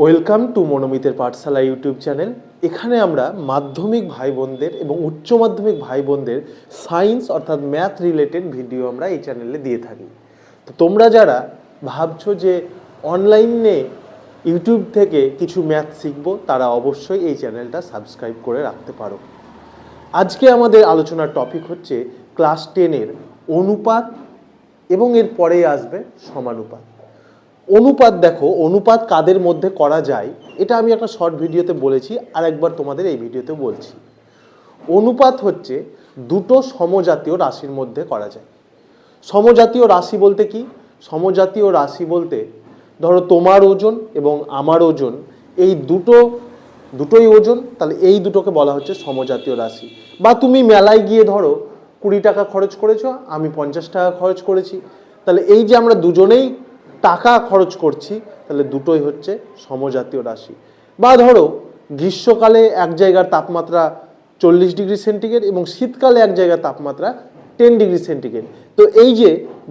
Welcome to মনোমিতের Pathsala YouTube channel. এখানে আমরা মাধ্যমিক ভাই বোনদের এবং উচ্চ মাধ্যমিক ভাই বোনদের সায়েন্স অর্থাৎ ম্যাথ রিলেটেড ভিডিও আমরা এই চ্যানেলে দিয়ে থাকি। তো তোমরা যারা ভাবছো যে অনলাইনে ইউটিউব থেকে কিছু ম্যাথ শিখবো, তারা অবশ্যই এই চ্যানেলটা সাবস্ক্রাইব করে রাখতে পারো। আজকে আমাদের আলোচনার টপিক হচ্ছে ক্লাস 10-এর অনুপাত এবং এর পরেই আসবে সমানুপাত। অনুপাত দেখো, অনুপাত কাদের মধ্যে করা যায় এটা আমি একটা শর্ট ভিডিওতে বলেছি, আর একবার তোমাদের এই ভিডিওতে বলছি। অনুপাত হচ্ছে দুটো সমজাতীয় রাশির মধ্যে করা যায়। সমজাতীয় রাশি বলতে কি? সমজাতীয় রাশি বলতে ধরো তোমার ওজন এবং আমার ওজন, এই দুটোই ওজন, তাহলে এই দুটোকে বলা হচ্ছে সমজাতীয় রাশি। বা তুমি মেলায় গিয়ে ধরো 20 টাকা খরচ করেছো, আমি 50 টাকা খরচ করেছি, তাহলে এই যে আমরা দুজনেই টাকা খরচ করছি, তাহলে দুটোই হচ্ছে সমজাতীয় রাশি। বা ধরো গ্রীষ্মকালে এক জায়গার তাপমাত্রা 40 ডিগ্রি সেন্টিগ্রেড এবং শীতকালে এক জায়গার তাপমাত্রা 10 ডিগ্রি সেন্টিগ্রেড, তো এই যে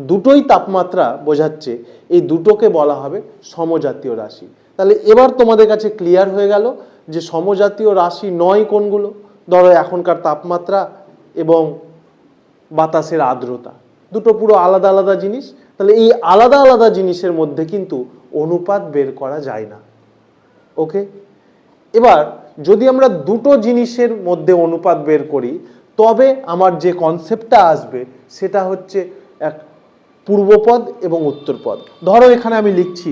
দুটোই তাপমাত্রা বোঝাচ্ছে, এই দুটোকে বলা হবে সমজাতীয় রাশি। তাহলে এবার তোমাদের কাছে ক্লিয়ার হয়ে গেল যে সমজাতীয় রাশি নয় কোনগুলো। ধরো এখনকার তাপমাত্রা এবং বাতাসের আর্দ্রতা, দুটো পুরো আলাদা আলাদা জিনিস। তাহলে এই আলাদা আলাদা জিনিসের মধ্যে কিন্তু অনুপাত বের করা যায় না। ওকে, এবার যদি আমরা দুটো জিনিসের মধ্যে অনুপাত বের করি, তবে আমার যে কনসেপ্টটা আসবে সেটা হচ্ছে এক পূর্বপদ এবং উত্তরপদ। ধরো এখানে আমি লিখছি,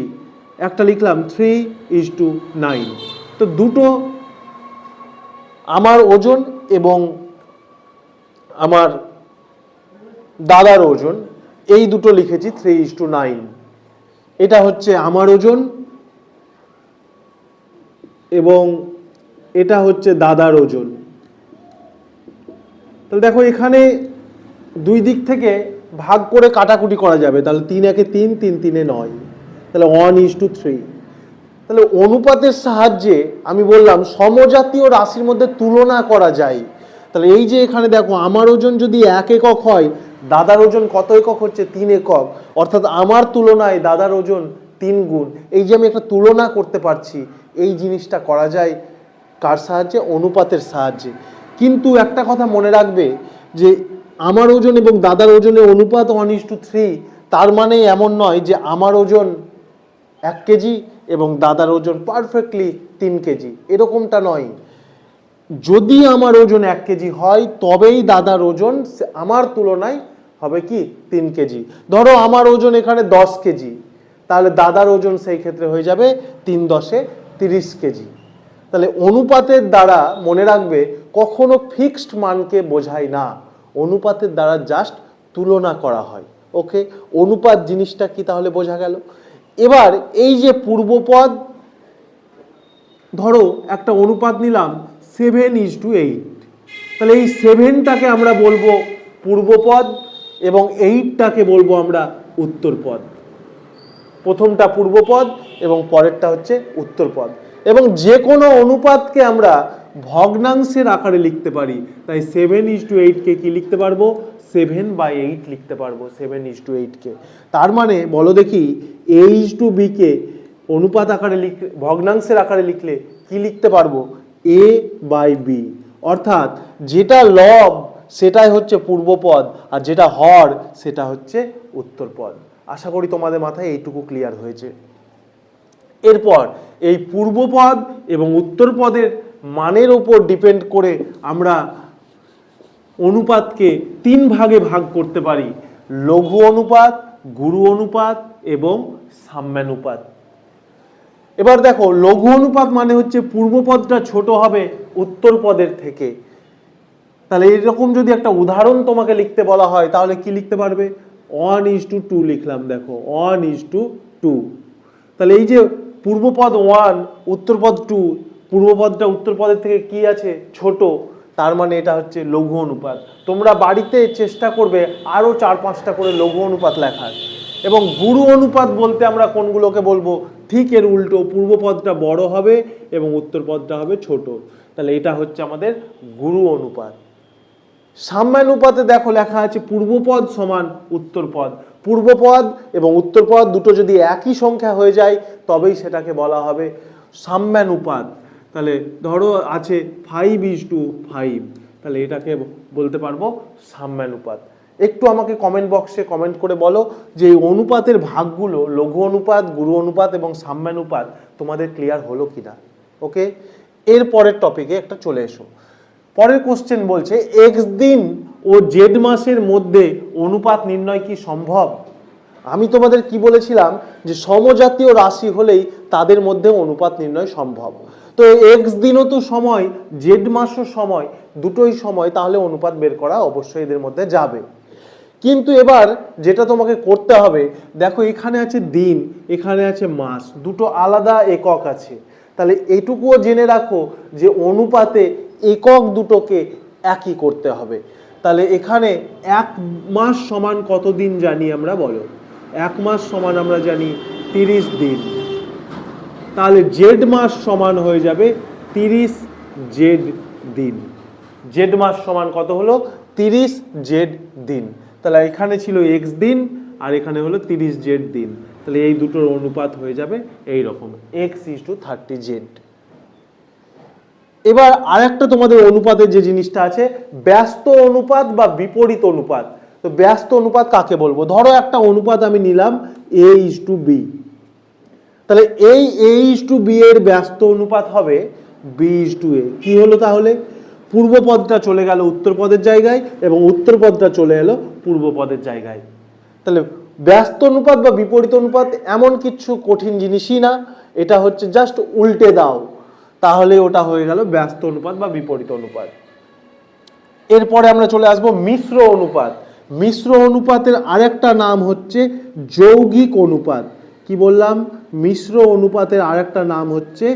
একটা লিখলাম 3:9, তো দুটো আমার ওজন এবং আমার দাদার ওজন, এই দুটো লিখেছি 3:9। এটা হচ্ছে আমার ওজন এবং এটা হচ্ছে দাদার ওজন। তাহলে দেখো এখানে দুই দিক থেকে ভাগ করে কাটাকুটি করা যাবে, তাহলে 3 একে 3, 3 3-এ 9, তাহলে 1:3। তাহলে অনুপাতের সাহায্যে আমি বললাম সমজাতীয় রাশির মধ্যে তুলনা করা যায়। তাহলে এই যে এখানে দেখো আমার ওজন যদি 1 একক হয়, দাদার ওজন কত একক হচ্ছে? 3 একক, অর্থাৎ আমার তুলনায় দাদার ওজন 3 গুণ। এই যে আমি একটা তুলনা করতে পারছি, এই জিনিসটা করা যায় কার সাহায্যে? অনুপাতের সাহায্যে। কিন্তু একটা কথা মনে রাখবে যে আমার ওজন এবং দাদার ওজনের অনুপাত 1:3, তার মানে এমন নয় যে আমার ওজন 1 কেজি এবং দাদার ওজন পারফেক্টলি 3 কেজি, এরকমটা নয়। যদি আমার ওজন 1 কেজি হয়, তবেই দাদার ওজন আমার তুলনায় হবে কি 3 কেজি। ধরো আমার ওজন এখানে 10 কেজি, তাহলে দাদার ওজন সেই ক্ষেত্রে হয়ে যাবে 3 × 30 কেজি। তাহলে অনুপাতের দ্বারা মনে রাখবে কখনো ফিক্সড মানকে বোঝায় না, অনুপাতের দ্বারা জাস্ট তুলনা করা হয়। ওকে, অনুপাত জিনিসটা কি তাহলে বোঝা গেল। এবার এই যে পূর্বপদ, ধরো একটা অনুপাত নিলাম 7:8, তাহলে এই 7টাকে আমরা বলবো পূর্বপদ এবং 8টাকে বলবো আমরা উত্তরপদ। প্রথমটা পূর্বপদ এবং পরেরটা হচ্ছে উত্তরপদ। এবং যে কোনো অনুপাতকে আমরা ভগ্নাংশের আকারে লিখতে পারি, তাই 7:8কে কি লিখতে পারবো? 7/8 লিখতে পারবো 7:8কে। তার মানে বলো দেখি A:B কে অনুপাত আকারে ভগ্নাংশের আকারে লিখলে কি লিখতে পারবো? A/B, অর্থাৎ যেটা লব সেটাই হচ্ছে পূর্বপদ আর যেটা হর সেটা হচ্ছে উত্তরপদ। আশা করি তোমাদের মাথায় এইটুকু ক্লিয়ার হয়েছে। এরপর এই পূর্বপদ এবং উত্তরপদের মানের উপর ডিপেন্ড করে আমরা অনুপাতকে 3 ভাগে ভাগ করতে পারি: লঘু অনুপাত, গুরু অনুপাত এবং সাম্যানুপাত। এবার দেখো, লঘু অনুপাত মানে হচ্ছে পূর্বপদটা ছোট হবে উত্তরপদের থেকে। তাহলে এইরকম যদি একটা উদাহরণ তোমাকে লিখতে বলা হয়, তাহলে কি লিখতে পারবে? 1:2 লিখলাম, দেখো 1:2। তাহলে এই যে পূর্বপদ 1, উত্তরপদ 2, পূর্বপদটা উত্তরপদের থেকে কি আছে? ছোট, তার মানে এটা হচ্ছে লঘু অনুপাত। তোমরা বাড়িতে চেষ্টা করবে আরও 4-5টা করে লঘু অনুপাত লেখার। এবং গুরু অনুপাত বলতে আমরা কোনগুলোকে বলবো? ঠিক এর উল্টো, পূর্বপদটা বড় হবে এবং উত্তরপদটা হবে ছোট, তাহলে এটা হচ্ছে আমাদের গুরু অনুপাত। সাম্যানুপাতে দেখো লেখা আছে পূর্বপদ সমান উত্তরপদ। পূর্বপদ এবং উত্তরপদ দুটো যদি একই সংখ্যা হয়ে যায়, তবেই সেটাকে বলা হবে সাম্যানুপাত, তাহলে ধরো আছে 5:5, তাহলে এটাকে বলতে পারবো সাম্যানুপাত। একটু আমাকে কমেন্ট বক্সে কমেন্ট করে বলো যে এই অনুপাতের ভাগগুলো লঘু অনুপাত, গুরু অনুপাত এবং সাম্যানুপাত তোমাদের ক্লিয়ার হলো কিনা। ওকে, এর পরের টপিকে একটা চলে এসো। পরের কোশ্চেন বলছে এক্স দিন ও জেড মাসের মধ্যে অনুপাত নির্ণয় কি সম্ভব? আমি তোমাদের কি বলেছিলাম যে সমজাতীয় রাশি হলেই তাদের মধ্যে অনুপাত নির্ণয় সম্ভব। তো এক্স দিনও তো সময়, জেড মাসও সময়, দুটোই সময়, তাহলে অনুপাত বের করা অবশ্যই এদের মধ্যে যাবে। কিন্তু এবার যেটা তোমাকে করতে হবে, দেখো এখানে আছে দিন, এখানে আছে মাস, দুটো আলাদা একক আছে। তাহলে এইটুকুও জেনে রাখো যে অনুপাতে একক দুটোকে একই করতে হবে। তাহলে এখানে 1 মাস সমান কত দিন জানি আমরা, বলো? 1 মাস সমান আমরা জানি 30 দিন। তাহলে জেড মাস সমান হয়ে যাবে 30 জেড দিন। জেড মাস সমান কত হলো? 30 জেড দিন। তাহলে এখানে ছিল এক্স দিন আর এখানে হলো 30 জেড দিন। তাহলে এই দুটোর অনুপাত হয়ে যাবে এই রকম, x:30 জেড। এবার আরেকটা তোমাদের অনুপাতের যে জিনিসটা আছে, ব্যস্ত অনুপাত বা বিপরীত অনুপাত। তো ব্যস্ত অনুপাত কাকে বলবো? ধরো একটা অনুপাত আমি নিলাম a:b, তাহলে এই a:b এর ব্যস্ত অনুপাত হবে b:a। কি হলো তাহলে? পূর্ব পদটা চলে গেল উত্তর পদের জায়গায় এবং উত্তর পদটা চলে এলো পূর্ব পদের জায়গায়। তাহলে ব্যস্ত অনুপাত বা বিপরীত অনুপাত এমন কিছু কঠিন জিনিসই না, এটা হচ্ছে জাস্ট উল্টে দাও, তাহলে ওটা হয়ে গেল ব্যস্ত অনুপাত বা বিপরীত অনুপাত। এরপরে আমরা চলে আসবো মিশ্র অনুপাত। মিশ্র অনুপাতের আরেকটা নাম হচ্ছে যৌগিক অনুপাত। কি বললাম? মিশ্র অনুপাতের আরেকটা নাম হচ্ছে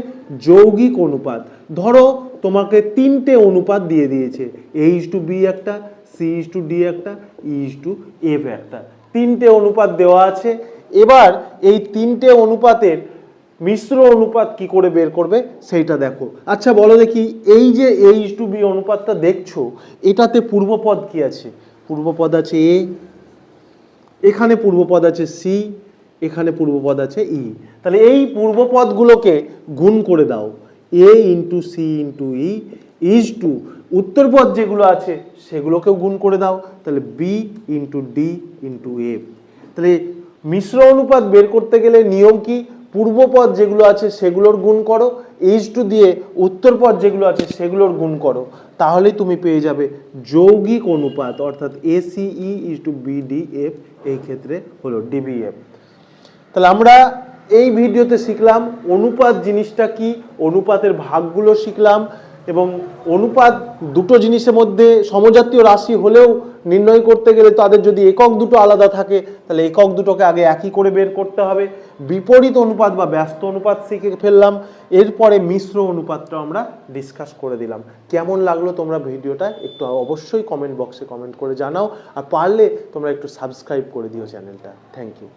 যৌগিক অনুপাত। ধরো তোমাকে 3টে অনুপাত দিয়ে দিয়েছে, a:b একটা, c:d একটা, e:f একটা, 3টে অনুপাত দেওয়া আছে। এবার এই 3টে অনুপাতের মিশ্র অনুপাত কি করে বের করবে সেইটা দেখো। আচ্ছা বলো দেখি, এই যে a:b অনুপাতটা দেখছো, এটাতে পূর্বপদ কি আছে? পূর্বপদ আছে a, এখানে পূর্বপদ আছে c, এখানে পূর্বপদ আছে e। তাহলে এই পূর্বপদগুলোকে গুণ করে দাও, a × c × e = উত্তরপদ যেগুলো আছে সেগুলোকেও গুণ করে দাও, তাহলে b × d × f। তাহলে মিশ্র অনুপাত বের করতে গেলে নিয়ম কি? পূর্বপদ যেগুলো আছে সেগুলোর গুণ করো, দিয়ে উত্তরপদ যেগুলো আছে সেগুলোর গুণ করো, তাহলেই তুমি পেয়ে যাবে যৌগিক অনুপাত, অর্থাৎ ACE = BDF, এই ক্ষেত্রে হলো DBF। তাহলে আমরা এই ভিডিওতে শিখলাম অনুপাত জিনিসটা কি, অনুপাতের ভাগগুলো শিখলাম, এবং অনুপাত দুটো জিনিসের মধ্যে সমজাতীয় রাশি হলেও নির্ণয় করতে গেলে তাদের যদি একক দুটো আলাদা থাকে তাহলে একক দুটোকে আগে একই করে বের করতে হবে। বিপরীত অনুপাত বা ব্যস্ত অনুপাত শিখে ফেললাম, এরপরে মিশ্র অনুপাতটা আমরা ডিসকাস করে দিলাম। কেমন লাগলো তোমরা ভিডিওটা একটু অবশ্যই কমেন্ট বক্সে কমেন্ট করে জানাও, আর পারলে তোমরা একটু সাবস্ক্রাইব করে দিও চ্যানেলটা। Thank you.